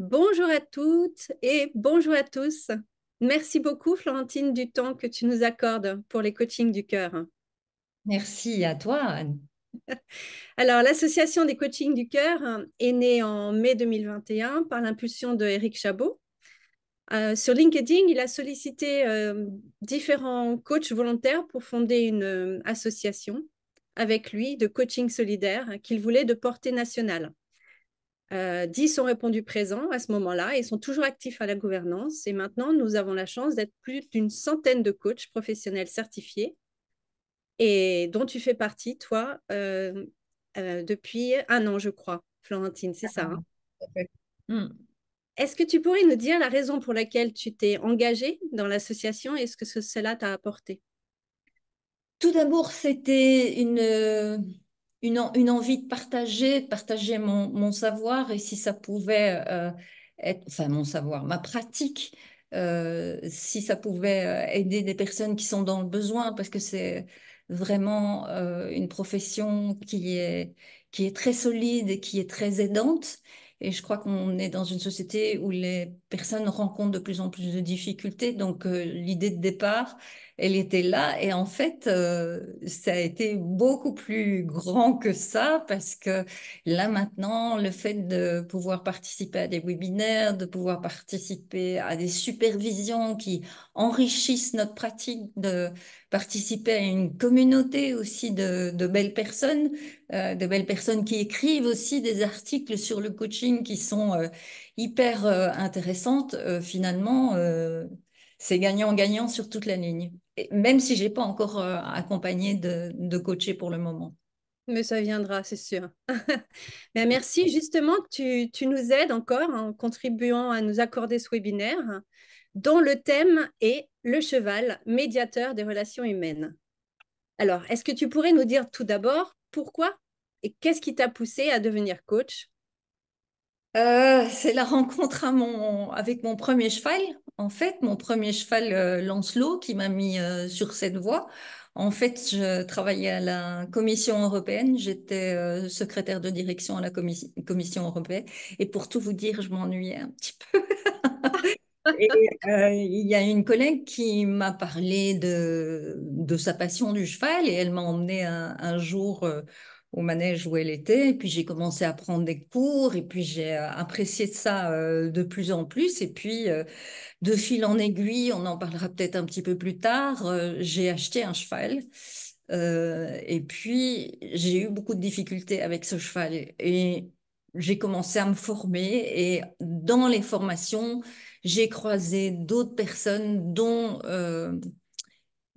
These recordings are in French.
Bonjour à toutes et bonjour à tous. Merci beaucoup, Florentine, du temps que tu nous accordes pour les coachings du cœur. Merci à toi, Anne. Alors, l'association des coachings du cœur est née en mai 2021 par l'impulsion de Eric Chabot. Sur LinkedIn, il a sollicité différents coachs volontaires pour fonder une association avec lui de coaching solidaire qu'il voulait de portée nationale. 10 ont répondu présents à ce moment-là et sont toujours actifs à la gouvernance. Et maintenant, nous avons la chance d'être plus d'une centaine de coachs professionnels certifiés et dont tu fais partie, toi, depuis un an, je crois, Florentine, c'est ça, hein? Hmm. Est-ce que tu pourrais nous dire la raison pour laquelle tu t'es engagée dans l'association et ce que cela t'a apporté? Tout d'abord, c'était une envie de partager mon savoir et si ça pouvait être, enfin mon savoir, ma pratique, si ça pouvait aider des personnes qui sont dans le besoin, parce que c'est vraiment une profession qui est très solide et qui est très aidante. Et je crois qu'on est dans une société où les personnes rencontrent de plus en plus de difficultés. Donc, l'idée de départ, elle était là et en fait, ça a été beaucoup plus grand que ça parce que là maintenant, le fait de pouvoir participer à des webinaires, de pouvoir participer à des supervisions qui enrichissent notre pratique, de participer à une communauté aussi de belles personnes qui écrivent aussi des articles sur le coaching qui sont hyper intéressantes, finalement. C'est gagnant-gagnant sur toute la ligne. Et même si j'ai pas encore accompagné de coacher pour le moment. Mais ça viendra, c'est sûr. Ben, merci justement que tu nous aides encore en contribuant à nous accorder ce webinaire dont le thème est le cheval, médiateur des relations humaines. Alors, est-ce que tu pourrais nous dire tout d'abord pourquoi et qu'est-ce qui t'a poussé à devenir coach? C'est la rencontre avec mon premier cheval. En fait, mon premier cheval, Lancelot, qui m'a mis sur cette voie. En fait, je travaillais à la Commission européenne. J'étais secrétaire de direction à la Commission européenne. Et pour tout vous dire, je m'ennuyais un petit peu. Et il y a une collègue qui m'a parlé de sa passion du cheval et elle m'a emmené un jour au manège où elle était. Et puis j'ai commencé à prendre des cours et puis j'ai apprécié ça de plus en plus. Et puis de fil en aiguille, on en parlera peut-être un petit peu plus tard, j'ai acheté un cheval. Et puis j'ai eu beaucoup de difficultés avec ce cheval et j'ai commencé à me former et dans les formations, j'ai croisé d'autres personnes, dont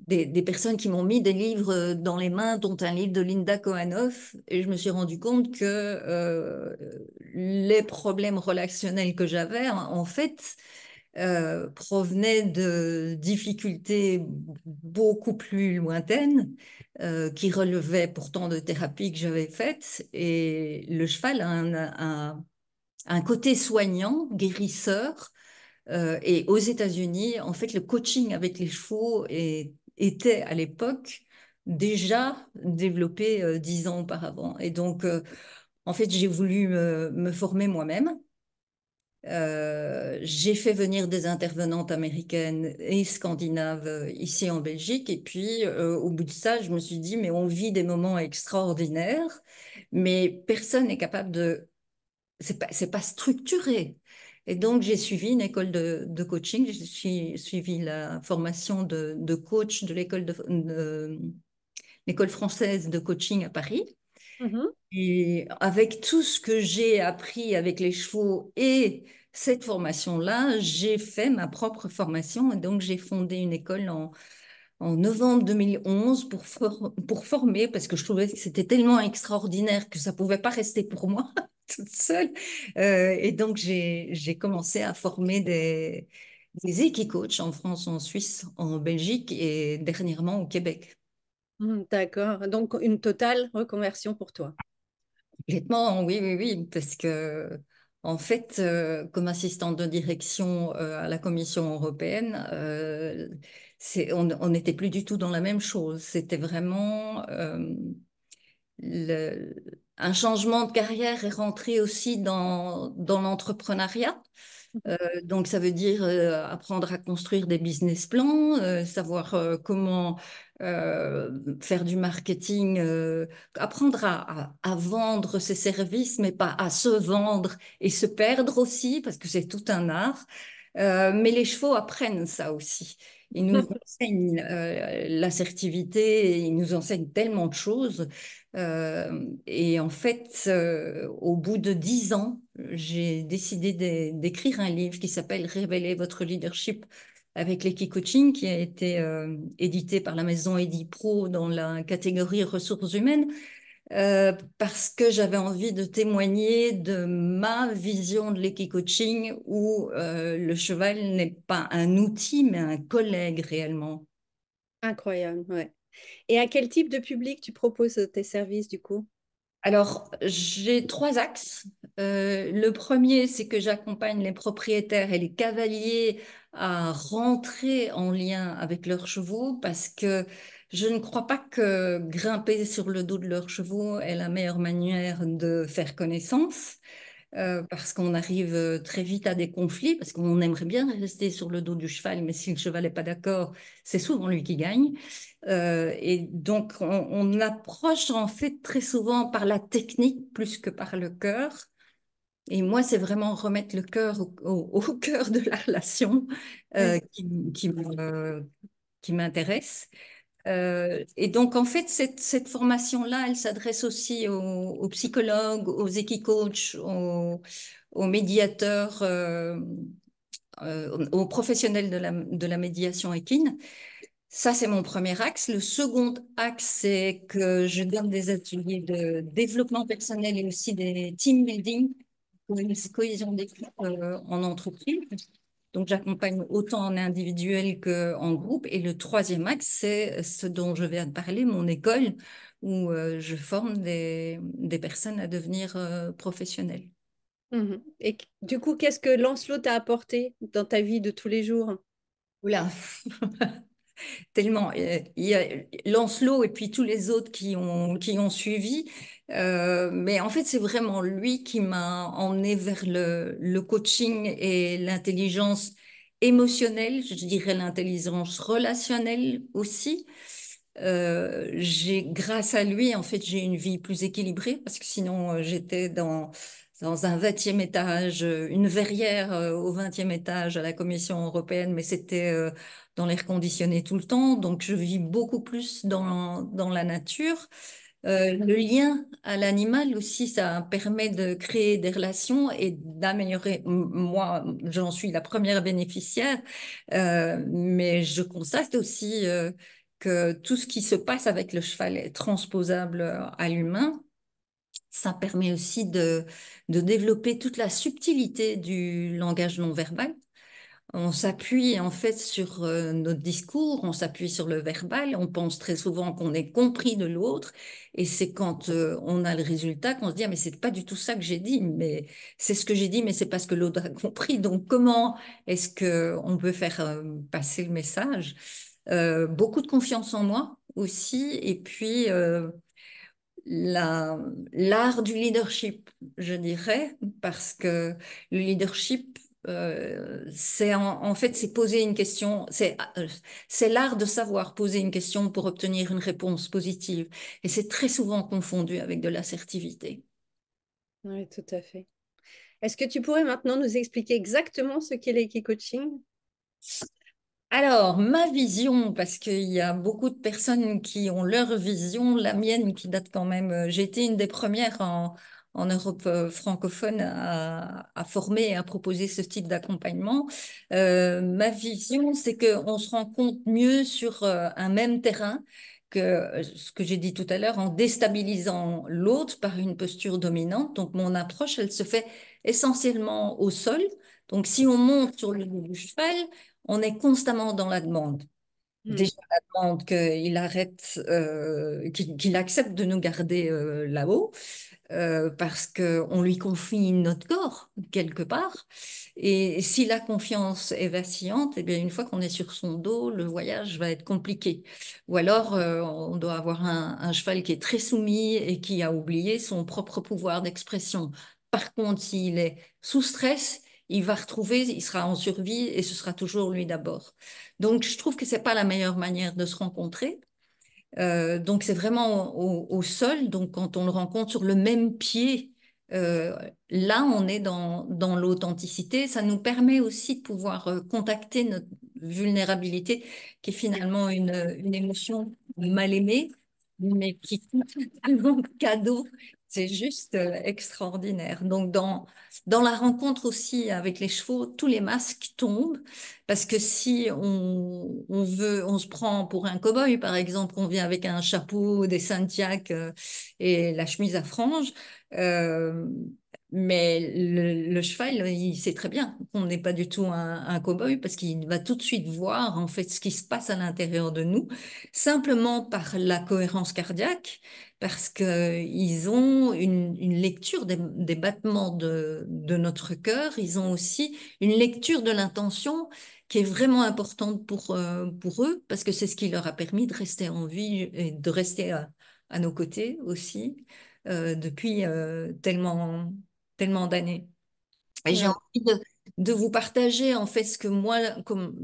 des personnes qui m'ont mis des livres dans les mains, dont un livre de Linda Kohanov, et je me suis rendu compte que les problèmes relationnels que j'avais, en fait, provenaient de difficultés beaucoup plus lointaines, qui relevaient pourtant de thérapies que j'avais faites. Et le cheval a un côté soignant, guérisseur, et aux États-Unis, en fait, le coaching avec les chevaux était à l'époque déjà développé 10 ans auparavant. Et donc, en fait, j'ai voulu me former moi-même. J'ai fait venir des intervenantes américaines et scandinaves ici en Belgique. Et puis, au bout de ça, je me suis dit, mais on vit des moments extraordinaires, mais personne n'est capable de c'est pas structuré. Et donc, j'ai suivi une école de coaching. J'ai suivi la formation de coach de l'école française de coaching à Paris. Mhm. Et avec tout ce que j'ai appris avec les chevaux et cette formation-là, j'ai fait ma propre formation. Et donc, j'ai fondé une école en novembre 2011 pour former, parce que je trouvais que c'était tellement extraordinaire que ça pouvait pas rester pour moi toute seule. Et donc, j'ai commencé à former des équicoachs en France, en Suisse, en Belgique et dernièrement au Québec. D'accord. Donc, une totale reconversion pour toi. Complètement, oui, oui, oui, parce que en fait, comme assistante de direction à la Commission européenne, on n'était plus du tout dans la même chose. C'était vraiment un changement de carrière et rentrer aussi dans l'entrepreneuriat. Donc, ça veut dire apprendre à construire des business plans, savoir comment faire du marketing, apprendre à vendre ses services, mais pas à se vendre et se perdre aussi, parce que c'est tout un art. Mais les chevaux apprennent ça aussi. Ils nous enseignent l'assertivité, ils nous enseignent tellement de choses. Et en fait, au bout de 10 ans, j'ai décidé d'écrire un livre qui s'appelle Révéler votre leadership avec l'Equi-Coaching, qui a été édité par la maison Edipro dans la catégorie ressources humaines, parce que j'avais envie de témoigner de ma vision de l'Equi-Coaching où le cheval n'est pas un outil, mais un collègue réellement. Incroyable, ouais. Et à quel type de public tu proposes tes services du coup? Alors, j'ai trois axes. Le premier, c'est que j'accompagne les propriétaires et les cavaliers à rentrer en lien avec leurs chevaux parce que je ne crois pas que grimper sur le dos de leurs chevaux est la meilleure manière de faire connaissance. Parce qu'on arrive très vite à des conflits, parce qu'on aimerait bien rester sur le dos du cheval, mais si le cheval n'est pas d'accord, c'est souvent lui qui gagne. Et donc, on approche en fait très souvent par la technique plus que par le cœur. Et moi, c'est vraiment remettre le cœur au cœur de la relation Ouais. euh, qui, qui qui m'intéresse. Et donc, en fait, cette formation-là, elle s'adresse aussi aux psychologues, aux équicoachs, aux médiateurs, aux professionnels de la médiation équine. Ça, c'est mon premier axe. Le second axe, c'est que je donne des ateliers de développement personnel et aussi des team building pour une cohésion d'équipe en entreprise. Donc, j'accompagne autant en individuel qu'en groupe. Et le troisième axe, c'est ce dont je viens de parler, mon école, où je forme des personnes à devenir professionnelles. Mhm. Et du coup, qu'est-ce que Lancelot t'a apporté dans ta vie de tous les jours? Oula, tellement. Il y a Lancelot et puis tous les autres qui ont suivi. Mais en fait, c'est vraiment lui qui m'a emmené vers le coaching et l'intelligence émotionnelle, je dirais l'intelligence relationnelle aussi. Grâce à lui, en fait, j'ai une vie plus équilibrée parce que sinon, j'étais dans un 20e étage, une verrière au 20e étage à la Commission européenne, mais c'était dans l'air conditionné tout le temps. Donc, je vis beaucoup plus dans la nature. Le lien à l'animal aussi, ça permet de créer des relations et d'améliorer. Moi, j'en suis la première bénéficiaire, mais je constate aussi que tout ce qui se passe avec le cheval est transposable à l'humain. Ça permet aussi de développer toute la subtilité du langage non verbal. On s'appuie en fait sur notre discours, on s'appuie sur le verbal, on pense très souvent qu'on est compris de l'autre, et c'est quand on a le résultat qu'on se dit ah, mais c'est pas du tout ça que j'ai dit, mais c'est ce que j'ai dit, mais c'est parce que l'autre a compris. Donc comment est-ce que on peut faire passer le message? Beaucoup de confiance en moi aussi, et puis la, l'art du leadership, je dirais, parce que le leadership, en fait, c'est poser une question, c'est l'art de savoir poser une question pour obtenir une réponse positive. Et c'est très souvent confondu avec de l'assertivité. Oui, tout à fait. Est-ce que tu pourrais maintenant nous expliquer exactement ce qu'est l'Equi-coaching? Alors, ma vision, parce qu'il y a beaucoup de personnes qui ont leur vision, la mienne qui date quand même, j'ai été une des premières en Europe francophone à former et à proposer ce type d'accompagnement. Ma vision, c'est qu'on se rend compte mieux sur un même terrain que ce que j'ai dit tout à l'heure, en déstabilisant l'autre par une posture dominante. Donc, mon approche, elle se fait essentiellement au sol. Donc, si on monte sur le dos du cheval, on est constamment dans la demande. Mm. déjà la demande qu'il arrête, qu'il accepte de nous garder là-haut, parce qu'on lui confie notre corps quelque part. Et si la confiance est vacillante, eh bien, une fois qu'on est sur son dos, le voyage va être compliqué. Ou alors, on doit avoir un cheval qui est très soumis et qui a oublié son propre pouvoir d'expression. Par contre, s'il est sous stress, il va retrouver, il sera en survie et ce sera toujours lui d'abord. Donc, je trouve que c'est pas la meilleure manière de se rencontrer. Donc c'est vraiment au sol. Donc quand on le rencontre sur le même pied, euh, là on est dans l'authenticité. Ça nous permet aussi de pouvoir contacter notre vulnérabilité, qui est finalement une émotion mal aimée, mais qui est tellement de cadeaux. C'est juste extraordinaire. Donc dans la rencontre aussi avec les chevaux, tous les masques tombent. Parce que si on veut, on se prend pour un cow-boy, par exemple, on vient avec un chapeau, des Santiago et la chemise à franges, euh, mais le cheval, il sait très bien qu'on n'est pas du tout un cow-boy parce qu'il va tout de suite voir en fait ce qui se passe à l'intérieur de nous, simplement par la cohérence cardiaque, parce qu'ils ont une lecture des battements de notre cœur, ils ont aussi une lecture de l'intention qui est vraiment importante pour eux, parce que c'est ce qui leur a permis de rester en vie et de rester à nos côtés aussi depuis tellement d'années. Et j'ai Ouais. envie de vous partager en fait ce que moi, comme,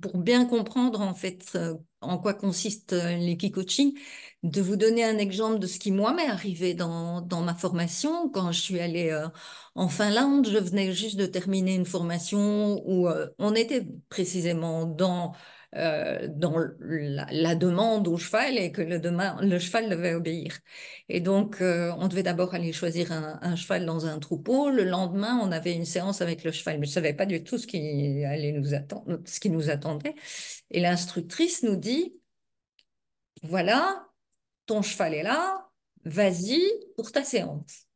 pour bien comprendre en fait en quoi consiste l'equi-coaching, de vous donner un exemple de ce qui moi m'est arrivé dans ma formation. Quand je suis allée en Finlande, je venais juste de terminer une formation où on était précisément dans la demande au cheval et que le cheval devait obéir. Et donc, on devait d'abord aller choisir un cheval dans un troupeau. Le lendemain, on avait une séance avec le cheval, mais je ne savais pas du tout ce qui allait nous attendre, ce qui nous attendait. Et l'instructrice nous dit, voilà, ton cheval est là, vas-y pour ta séance.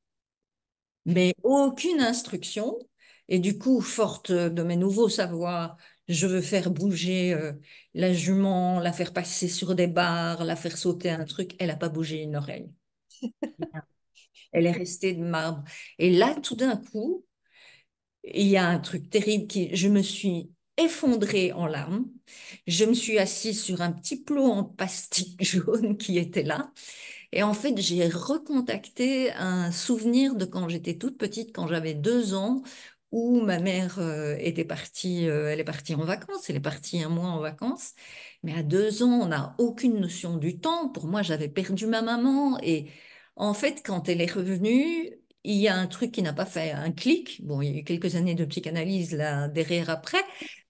Mais aucune instruction. Et du coup, forte de mes nouveaux savoirs, je veux faire bouger la jument, la faire passer sur des barres, la faire sauter un truc. Elle n'a pas bougé une oreille. Elle est restée de marbre. Et là, tout d'un coup, il y a un truc terrible je me suis effondrée en larmes. Je me suis assise sur un petit plot en plastique jaune qui était là. Et en fait, j'ai recontacté un souvenir de quand j'étais toute petite, quand j'avais 2 ans, où ma mère était partie, elle est partie en vacances, elle est partie un mois en vacances. Mais à 2 ans, on n'a aucune notion du temps. Pour moi, j'avais perdu ma maman. Et en fait, quand elle est revenue, il y a un truc qui n'a pas fait un clic. Bon, il y a eu quelques années de psychanalyse là derrière après,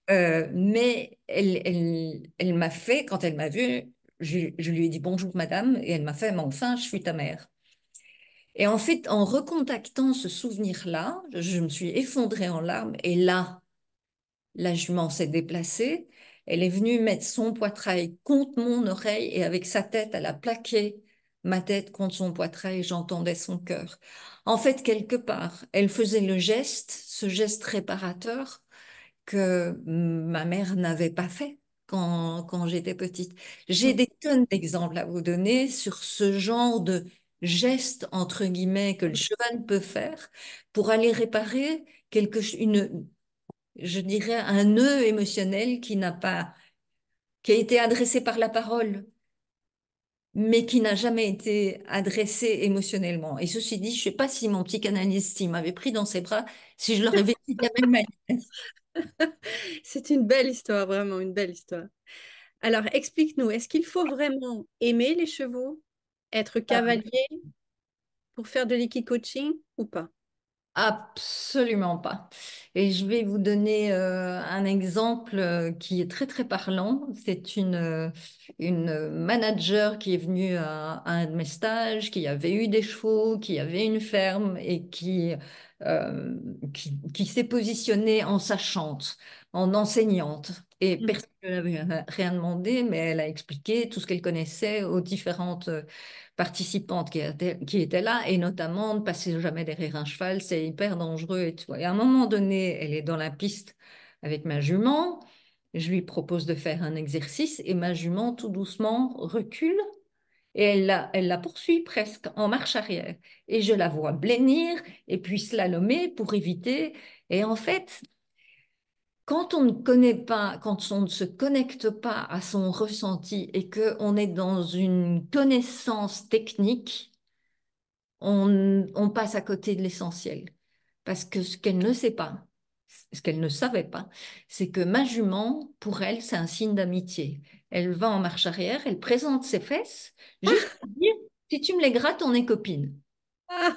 mais elle m'a fait, quand elle m'a vue, je lui ai dit bonjour madame et elle m'a fait, mais enfin, je suis ta mère. Et en fait, en recontactant ce souvenir-là, je me suis effondrée en larmes et là, la jument s'est déplacée. Elle est venue mettre son poitrail contre mon oreille et avec sa tête, elle a plaqué ma tête contre son poitrail. J'entendais son cœur. En fait, quelque part, elle faisait le geste, ce geste réparateur que ma mère n'avait pas fait quand j'étais petite. J'ai Mm. des tonnes d'exemples à vous donner sur ce genre de geste, entre guillemets, que le cheval peut faire pour aller réparer je dirais, un nœud émotionnel qui a été adressé par la parole, mais qui n'a jamais été adressé émotionnellement. Et ceci dit, je ne sais pas si mon psychanalyste, s'il m'avait pris dans ses bras, si je l'aurais vécu de la même manière. C'est une belle histoire, vraiment une belle histoire. Alors, explique-nous, est-ce qu'il faut vraiment aimer les chevaux, être cavalier pour faire de l'équicoaching ou pas? Absolument pas. Et je vais vous donner un exemple qui est très très parlant. C'est une manager qui est venue à un de mes stages, qui avait eu des chevaux, qui avait une ferme et qui s'est positionnée en sachante, en enseignante. Et Mm. personne ne lui avait rien demandé, mais elle a expliqué tout ce qu'elle connaissait aux différentes participantes qui étaient là, et notamment ne passer jamais derrière un cheval, c'est hyper dangereux et tout. Et à un moment donné, elle est dans la piste avec ma jument, Je lui propose de faire un exercice et ma jument tout doucement recule et elle la poursuit presque en marche arrière. Et je la vois blêmir et puis slalomer pour éviter. Et en fait, quand on ne connaît pas, quand on ne se connecte pas à son ressenti et qu'on est dans une connaissance technique, on passe à côté de l'essentiel. Parce que ce qu'elle ne sait pas, ce qu'elle ne savait pas, c'est que ma jument, pour elle, c'est un signe d'amitié. Elle va en marche arrière, elle présente ses fesses, juste pour dire, si tu me les grattes, on est copines. Ah,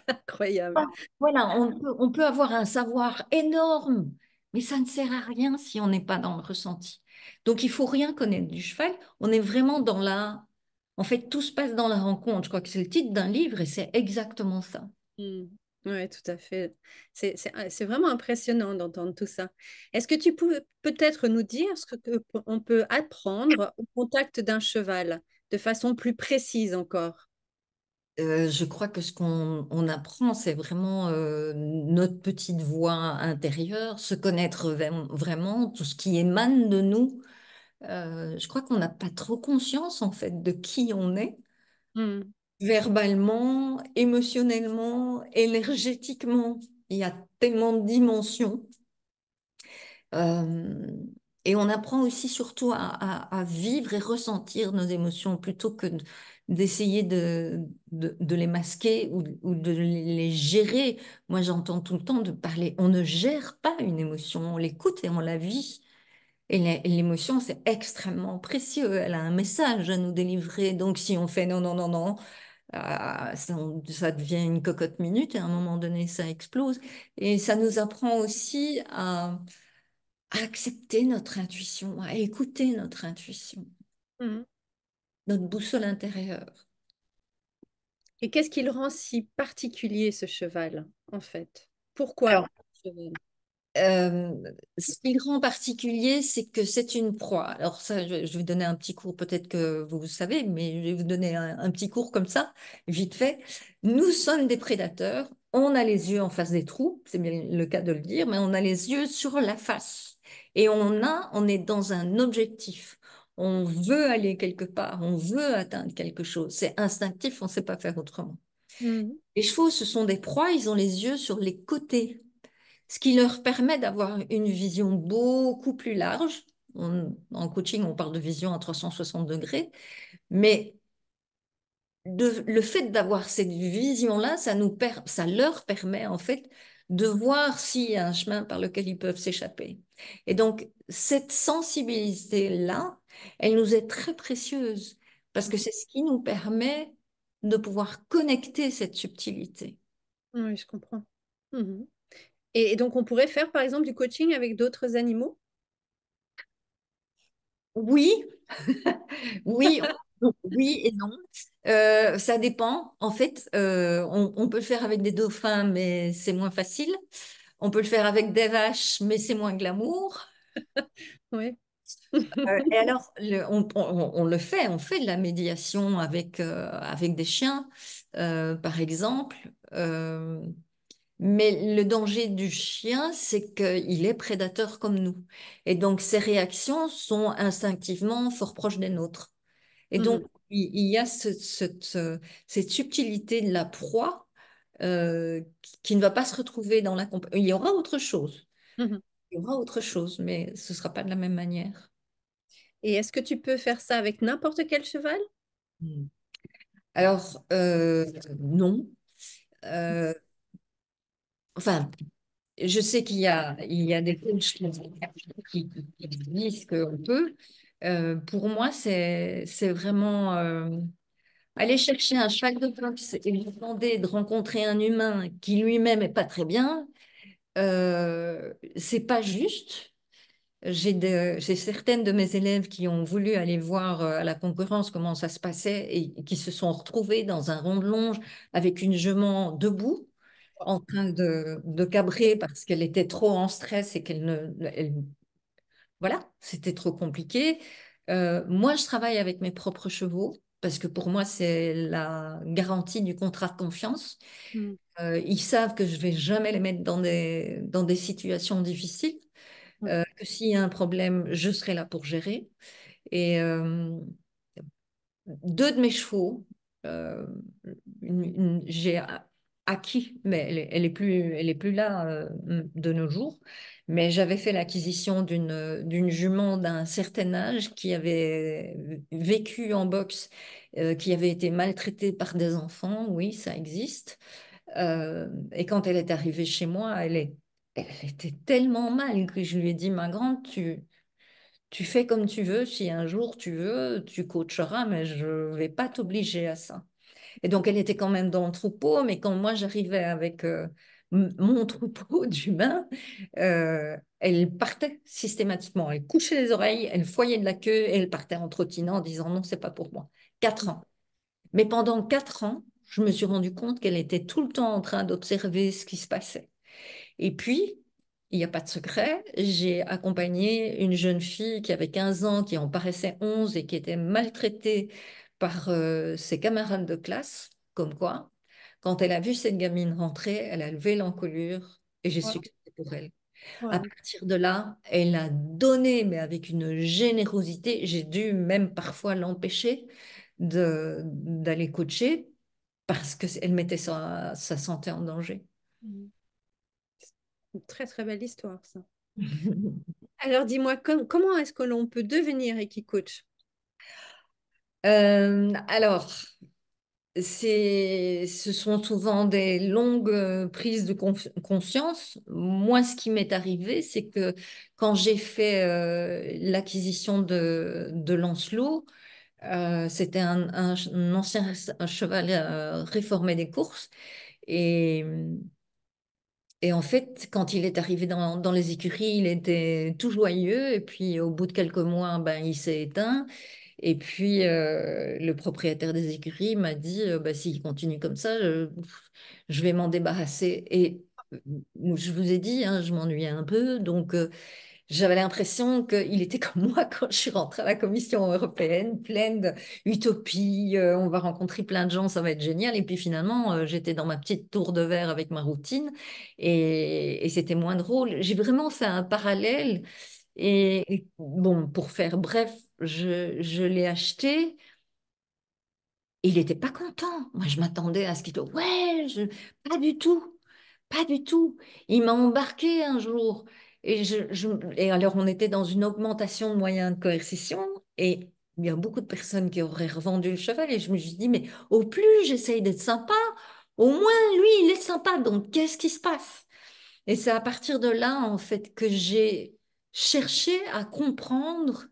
incroyable. Voilà, on peut avoir un savoir énorme, mais ça ne sert à rien si on n'est pas dans le ressenti. Donc, il faut rien connaître du cheval. On est vraiment dans la... En fait, tout se passe dans la rencontre. Je crois que c'est le titre d'un livre et c'est exactement ça. Oui, tout à fait. C'est vraiment impressionnant d'entendre tout ça. Est-ce que tu peux peut-être nous dire on peut apprendre au contact d'un cheval de façon plus précise encore? Je crois que ce qu'on apprend, c'est vraiment notre petite voix intérieure, se connaître vraiment, tout ce qui émane de nous. Je crois qu'on n'a pas trop conscience, en fait, de qui on est, Hmm. verbalement, émotionnellement, énergétiquement. Il y a tellement de dimensions. Euh, et on apprend aussi surtout à vivre et ressentir nos émotions plutôt que d'essayer de les masquer ou de les gérer. Moi, j'entends tout le temps de parler. On ne gère pas une émotion, on l'écoute et on la vit. Et l'émotion, c'est extrêmement précieux. Elle a un message à nous délivrer. Donc, si on fait non, non, non, non, ça devient une cocotte minute et à un moment donné, ça explose. Et ça nous apprend aussi à accepter notre intuition, à écouter notre intuition, Mhm. notre boussole intérieure. Et qu'est-ce qui le rend si particulier, ce cheval, en fait? Pourquoi Alors, ce cheval? euh, ce qui est grand en particulier, c'est que c'est une proie. Alors ça, je vais donner un petit cours, peut-être que vous le savez, mais je vais vous donner un petit cours comme ça, vite fait. Nous sommes des prédateurs, on a les yeux en face des trous, c'est bien le cas de le dire, mais on a les yeux sur la face. Et on est dans un objectif. On veut aller quelque part, on veut atteindre quelque chose. C'est instinctif, on ne sait pas faire autrement. Mhm. Les chevaux, ce sont des proies, ils ont les yeux sur les côtés, ce qui leur permet d'avoir une vision beaucoup plus large. En coaching, on parle de vision à 360 degrés, mais le fait d'avoir cette vision-là, ça leur permet en fait de voir s'il y a un chemin par lequel ils peuvent s'échapper. Et donc, cette sensibilité-là, elle nous est très précieuse parce que c'est ce qui nous permet de pouvoir connecter cette subtilité. Oui, je comprends. Mhm. Et donc, on pourrait faire, par exemple, du coaching avec d'autres animaux? Oui, oui, oui et non. Ça dépend. En fait, on peut le faire avec des dauphins, mais c'est moins facile. On peut le faire avec des vaches, mais c'est moins glamour. Oui. Et alors, on le fait, on fait de la médiation avec des chiens, par exemple. Mais le danger du chien, c'est qu'il est prédateur comme nous. Et donc, ses réactions sont instinctivement fort proches des nôtres. Et donc, Mhm. il y a cette subtilité de la proie qui ne va pas se retrouver dans la compagnie. Il y aura autre chose. Mhm. Il y aura autre chose, mais ce ne sera pas de la même manière. Et est-ce que tu peux faire ça avec n'importe quel cheval? Hmm. Alors, non. Euh, enfin, je sais qu'il y a des coachs qui disent qu'on peut. Pour moi, c'est vraiment aller chercher un cheval de boxe et lui demander de rencontrer un humain qui lui-même est pas très bien. C'est pas juste. J'ai certaines de mes élèves qui ont voulu aller voir à la concurrence comment ça se passait et qui se sont retrouvées dans un rond de longe avec une jument debout en train de cabrer parce qu'elle était trop en stress et voilà, c'était trop compliqué. Moi, je travaille avec mes propres chevaux parce que pour moi, c'est la garantie du contrat de confiance. Mhm. Ils savent que je vais jamais les mettre dans des situations difficiles. Ouais. que s'il y a un problème, je serai là pour gérer. Et deux de mes chevaux, euh, j'ai acquis, mais elle est plus là de nos jours. Mais j'avais fait l'acquisition d'une jument d'un certain âge qui avait vécu en boxe, qui avait été maltraitée par des enfants. Oui, ça existe. Et quand elle est arrivée chez moi, elle était tellement mal que je lui ai dit, ma grande, tu fais comme tu veux. Si un jour tu veux, tu coacheras, mais je ne vais pas t'obliger à ça. Et donc, elle était quand même dans le troupeau, mais quand moi j'arrivais avec mon troupeau d'humains, elle partait systématiquement. Elle couchait les oreilles, elle foyait de la queue et elle partait en trottinant en disant non, c'est pas pour moi. 4 ans. Mais pendant 4 ans, je me suis rendu compte qu'elle était tout le temps en train d'observer ce qui se passait. Et puis, il n'y a pas de secret, j'ai accompagné une jeune fille qui avait 15 ans, qui en paraissait 11 et qui était maltraitée par ses camarades de classe, comme quoi, quand elle a vu cette gamine rentrer, elle a levé l'encolure et j'ai su Wow. que c'était pour elle. À Wow. partir de là, elle a donné, mais avec une générosité. J'ai dû même parfois l'empêcher d'aller coacher parce qu'elle mettait sa santé en danger. Mm. Une très très belle histoire, ça. Alors dis-moi, comment est-ce que l'on peut devenir Equicoach? Alors, ce sont souvent des longues prises de conscience. Moi, ce qui m'est arrivé, c'est que quand j'ai fait l'acquisition de Lancelot, c'était un ancien un cheval réformé des courses. Et, et en fait, quand il est arrivé dans les écuries, il était tout joyeux. Et puis, au bout de quelques mois, ben, il s'est éteint. Et puis, le propriétaire des écuries m'a dit, bah, s'il continue comme ça, je vais m'en débarrasser. Et je vous ai dit, hein, je m'ennuyais un peu. Donc, j'avais l'impression qu'il était comme moi quand je suis rentrée à la Commission européenne, pleine d'utopie. On va rencontrer plein de gens, ça va être génial. Et puis finalement, j'étais dans ma petite tour de verre avec ma routine et c'était moins drôle. J'ai vraiment fait un parallèle. Et bon, pour faire bref, je l'ai acheté. Il n'était pas content. Moi, je m'attendais à ce qu'il dise, ouais, pas du tout, pas du tout. Il m'a embarqué un jour. Et alors, on était dans une augmentation de moyens de coercition. Et il y a beaucoup de personnes qui auraient revendu le cheval. Et je me suis dit, mais au plus j'essaye d'être sympa, au moins lui, il est sympa. Donc, qu'est-ce qui se passe? Et c'est à partir de là, en fait, que j'ai cherché à comprendre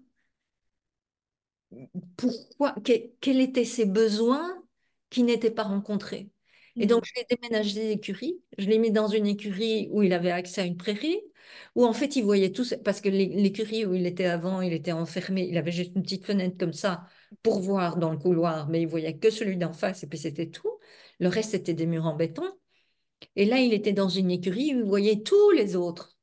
pourquoi, quels étaient ses besoins qui n'étaient pas rencontrés. Et donc, Mm. je l'ai déménagé d'écurie. Je l'ai mis dans une écurie où il avait accès à une prairie, où en fait, il voyait tout, parce que l'écurie où il était avant, il était enfermé. Il avait juste une petite fenêtre comme ça pour voir dans le couloir, mais il voyait que celui d'en face, et puis c'était tout. Le reste, c'était des murs en béton. Et là, il était dans une écurie où il voyait tous les autres.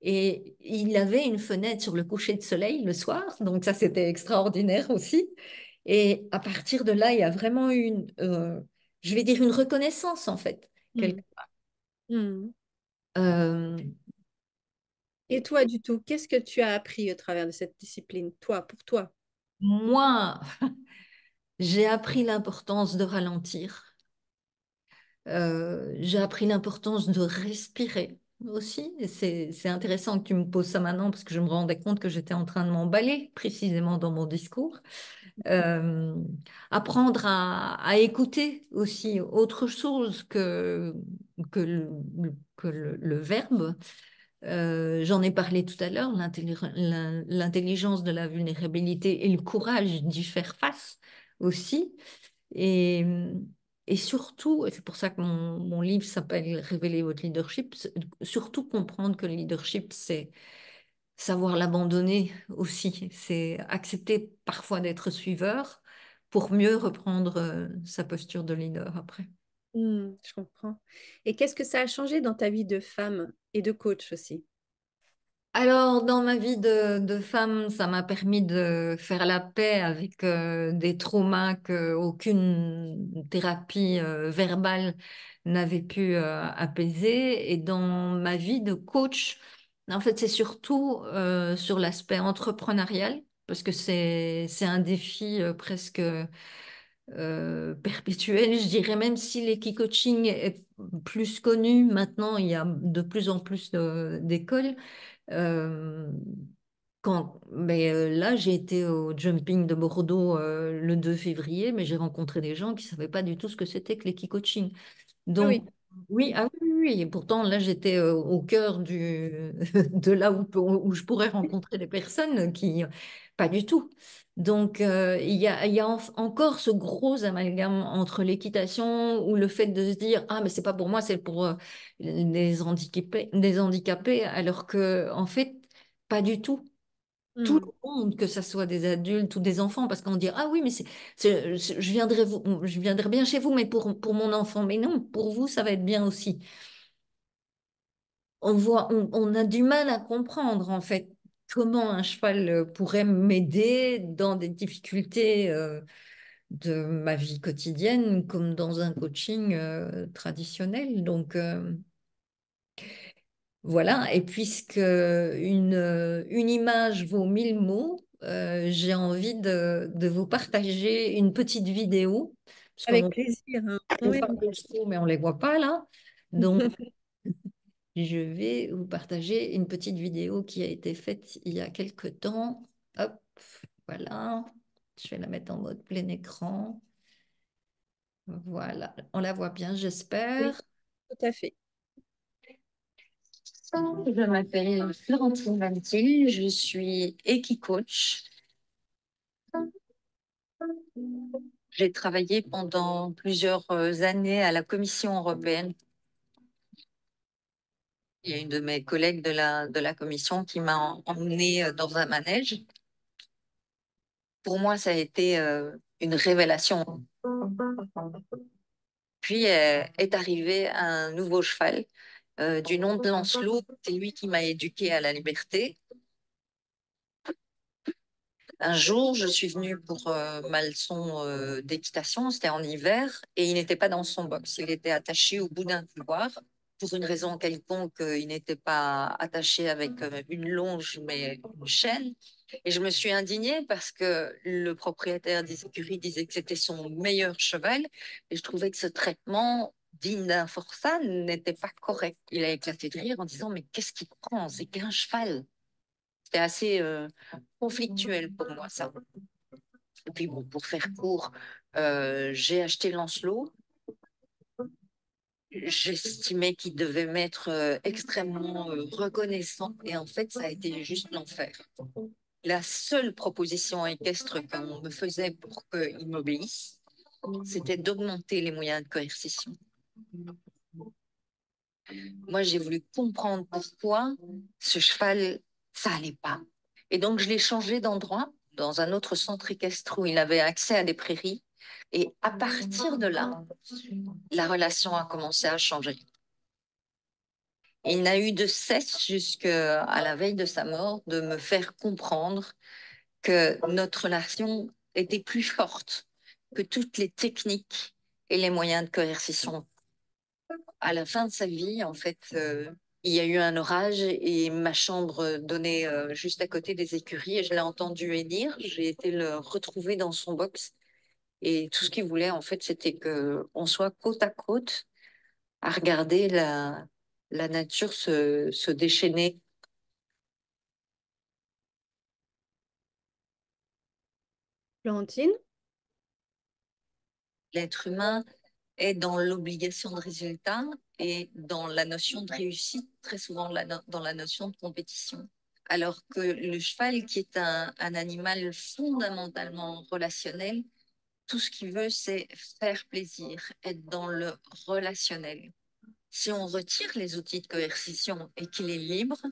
Et il avait une fenêtre sur le coucher de soleil le soir, donc ça c'était extraordinaire aussi. Et à partir de là, il y a vraiment une, je vais dire une reconnaissance en fait. Mm. Mm. Euh, Et toi, du tout, qu'est-ce que tu as appris au travers de cette discipline, toi, pour toi? Moi, j'ai appris l'importance de ralentir. J'ai appris l'importance de respirer aussi. Et c'est intéressant que tu me poses ça maintenant parce que je me rendais compte que j'étais en train de m'emballer précisément dans mon discours. Euh, Apprendre à écouter aussi autre chose que le verbe. J'en ai parlé tout à l'heure, l'intelligence de la vulnérabilité et le courage d'y faire face aussi. Et, et surtout, et c'est pour ça que mon livre s'appelle Révéler votre leadership, surtout comprendre que le leadership, c'est savoir l'abandonner aussi. C'est accepter parfois d'être suiveur pour mieux reprendre sa posture de leader après. Je comprends. Et qu'est-ce que ça a changé dans ta vie de femme et de coach aussi? Alors, dans ma vie de femme, ça m'a permis de faire la paix avec des traumas qu'aucune thérapie verbale n'avait pu apaiser. Et dans ma vie de coach, En fait, c'est surtout sur l'aspect entrepreneurial, parce que c'est un défi presque perpétuel, je dirais, même si l'equi-coaching est plus connu, maintenant il y a de plus en plus d'écoles. Euh, là, j'ai été au jumping de Bordeaux le 2 février, mais j'ai rencontré des gens qui ne savaient pas du tout ce que c'était que l'équi-coaching. Ah Donc, oui. oui, ah oui, oui, oui. Et pourtant, là, j'étais au cœur de là où je pourrais rencontrer des personnes qui, pas du tout. Donc, il y a encore ce gros amalgame entre l'équitation ou le fait de se dire, ah, mais c'est pas pour moi, c'est pour des handicapés, alors que, en fait, pas du tout. Tout Hmm. le monde, que ce soit des adultes ou des enfants, parce qu'on dit, ah oui, mais je viendrai bien chez vous, mais pour mon enfant. Mais non, pour vous, ça va être bien aussi. On a du mal à comprendre, en fait, comment un cheval pourrait m'aider dans des difficultés de ma vie quotidienne, comme dans un coaching traditionnel. Donc, voilà, et puisque une image vaut 1000 mots, j'ai envie de vous partager une petite vidéo, parce Avec qu'on plaisir, hein. on Oui. parle de chevaux, mais on ne les voit pas là. Donc, je vais vous partager une petite vidéo qui a été faite il y a quelque temps. Hop, voilà. Je vais la mettre en mode plein écran. Voilà, on la voit bien, Oui, j'espère. tout à fait. Je m'appelle Florentine Vantil, je suis Equicoach. J'ai travaillé pendant plusieurs années à la Commission européenne. Il y a une de mes collègues de la Commission qui m'a emmenée dans un manège. Pour moi, ça a été une révélation. Puis est arrivé un nouveau cheval du nom de Lancelot. C'est lui qui m'a éduquée à la liberté. Un jour, je suis venue pour ma leçon d'équitation, c'était en hiver, et il n'était pas dans son box. Il était attaché au bout d'un couloir. Pour une raison quelconque, il n'était pas attaché avec une longe, mais une chaîne. Et je me suis indignée parce que le propriétaire des écuries disait que c'était son meilleur cheval, et je trouvais que ce traitement digne d'un forçat n'était pas correct. Il a éclaté de rire en disant, mais qu'est-ce qu'il prend? C'est qu'un cheval. C'était assez conflictuel pour moi, ça. Et puis, bon, pour faire court, j'ai acheté Lancelot. J'estimais qu'il devait m'être extrêmement reconnaissant. Et en fait, ça a été juste l'enfer. La seule proposition équestre qu'on me faisait pour qu'il m'obéisse, c'était d'augmenter les moyens de coercition. Moi, j'ai voulu comprendre pourquoi ce cheval, ça allait pas. Et donc, je l'ai changé d'endroit dans un autre centre équestre où il avait accès à des prairies. Et à partir de là, la relation a commencé à changer. Il n'a eu de cesse jusqu'à la veille de sa mort de me faire comprendre que notre relation était plus forte que toutes les techniques et les moyens de coercition. À la fin de sa vie, en fait, il y a eu un orage et ma chambre donnait juste à côté des écuries et je l'ai entendu hennir. J'ai été le retrouver dans son box et tout ce qu'il voulait, en fait, c'était qu'on soit côte à côte à regarder la nature se déchaîner. Florentine? L'être humain est dans l'obligation de résultat et dans la notion de réussite, très souvent dans la notion de compétition. Alors que le cheval, qui est un animal fondamentalement relationnel, tout ce qu'il veut, c'est faire plaisir, être dans le relationnel. Si on retire les outils de coercition et qu'il est libre,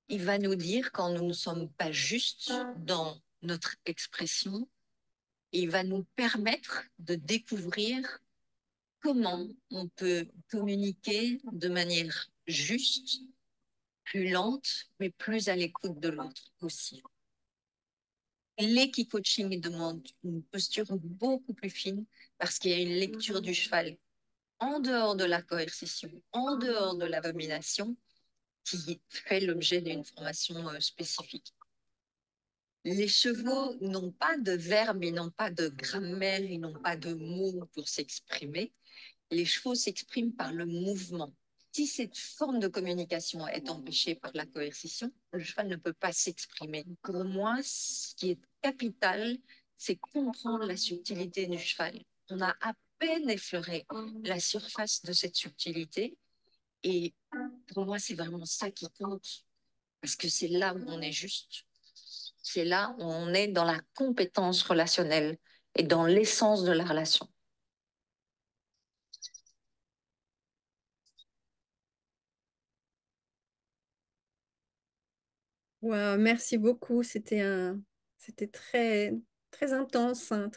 il va nous dire quand nous ne sommes pas justes dans notre expression, il va nous permettre de découvrir comment on peut communiquer de manière juste, plus lente, mais plus à l'écoute de l'autre aussi. L'équi-coaching demande une posture beaucoup plus fine parce qu'il y a une lecture du cheval en dehors de la coercition, en dehors de l'abomination, qui fait l'objet d'une formation spécifique. Les chevaux n'ont pas de verbe, ils n'ont pas de grammaire, ils n'ont pas de mots pour s'exprimer. Les chevaux s'expriment par le mouvement. Si cette forme de communication est empêchée par la coercition, le cheval ne peut pas s'exprimer. Pour moi, ce qui est capital, c'est comprendre la subtilité du cheval. On a à peine effleuré la surface de cette subtilité et pour moi, c'est vraiment ça qui compte parce que c'est là où on est juste. C'est là où on est dans la compétence relationnelle et dans l'essence de la relation. Wow, merci beaucoup. C'était très intense, hein,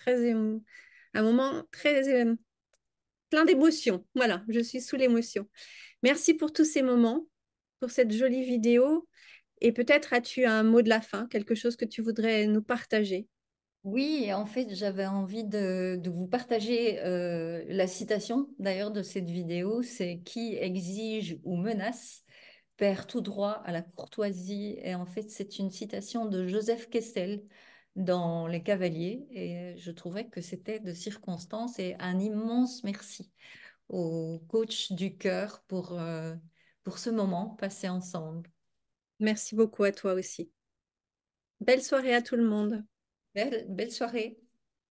un moment plein d'émotions. Voilà, je suis sous l'émotion. Merci pour tous ces moments, pour cette jolie vidéo. Et peut-être as-tu un mot de la fin, quelque chose que tu voudrais nous partager. Oui, et en fait, j'avais envie de vous partager la citation d'ailleurs de cette vidéo, c'est qui exige ou menace perd tout droit à la courtoisie. Et en fait, c'est une citation de Joseph Kessel dans Les Cavaliers. Et je trouvais que c'était de circonstance et un immense merci au coach du cœur pour ce moment passé ensemble. Merci beaucoup à toi aussi. Belle soirée à tout le monde. Belle soirée.